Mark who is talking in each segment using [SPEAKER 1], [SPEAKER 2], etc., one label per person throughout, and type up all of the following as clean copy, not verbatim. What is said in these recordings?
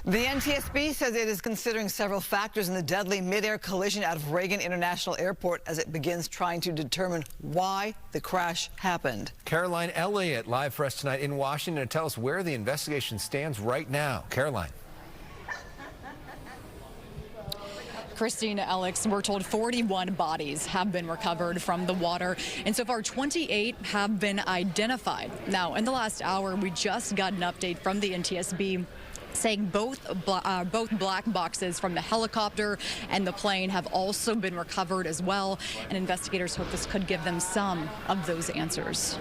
[SPEAKER 1] The NTSB says it is considering several factors in the deadly mid-air collision out of Reagan International Airport as it begins trying to determine why the crash happened.
[SPEAKER 2] Caroline Elliott live for us tonight in Washington to tell us where the investigation stands right now. Caroline.
[SPEAKER 3] Christina, Alex, we're told 41 bodies have been recovered from the water, and so far 28 have been identified. Now, in the last hour, we just got an update from the NTSB saying both black boxes from the helicopter and the plane have also been recovered as well, and investigators hope this could give them some of those answers.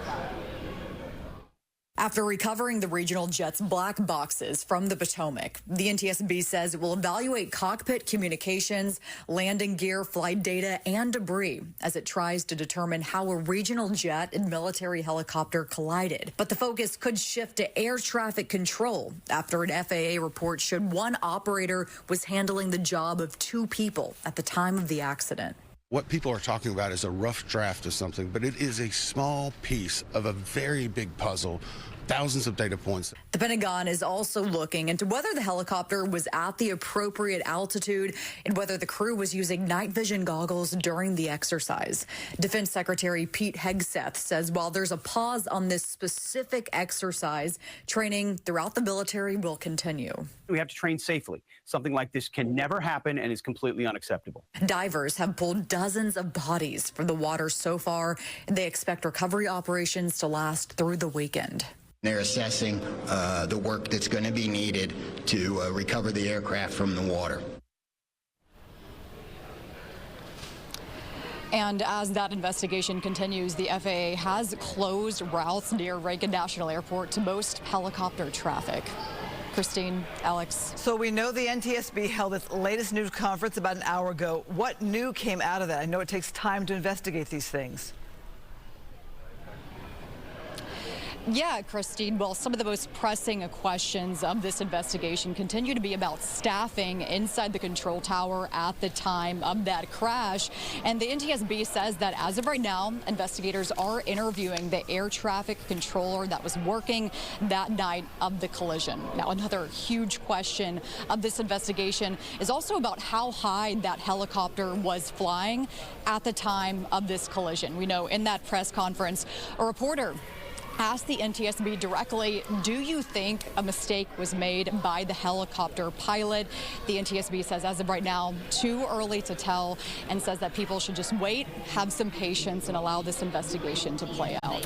[SPEAKER 3] After recovering the regional jet's black boxes from the Potomac, the NTSB says it will evaluate cockpit communications, landing gear, flight data, and debris as it tries to determine how a regional jet and military helicopter collided. But the focus could shift to air traffic control after an FAA report showed one operator was handling the job of two people at the time of the accident.
[SPEAKER 4] What people are talking about is a rough draft of something, but it is a small piece of a very big puzzle, thousands of data points.
[SPEAKER 3] The Pentagon is also looking into whether the helicopter was at the appropriate altitude and whether the crew was using night vision goggles during the exercise. Defense Secretary Pete Hegseth says while there's a pause on this specific exercise, training throughout the military will continue.
[SPEAKER 5] We have to train safely. Something like this can never happen and is completely unacceptable.
[SPEAKER 3] Divers have pulled dozens of bodies from the water so far, and they expect recovery operations to last through the weekend.
[SPEAKER 6] They're assessing the work that's going to be needed to recover the aircraft from the water.
[SPEAKER 3] And as that investigation continues, the FAA has closed routes near Reagan National Airport to most helicopter traffic. Christine, Alex.
[SPEAKER 1] So we know the NTSB held its latest news conference about an hour ago. What new came out of that? I know it takes time to investigate these things.
[SPEAKER 3] Yeah, Christine. Well, some of the most pressing questions of this investigation continue to be about staffing inside the control tower at the time of that crash. And the NTSB says that as of right now, investigators are interviewing the air traffic controller that was working that night of the collision. Now, another huge question of this investigation is also about how high that helicopter was flying at the time of this collision. We know in that press conference, a reporter asked the NTSB directly, do you think a mistake was made by the helicopter pilot? The NTSB says as of right now, too early to tell, and says that people should just wait, have some patience, and allow this investigation to play out.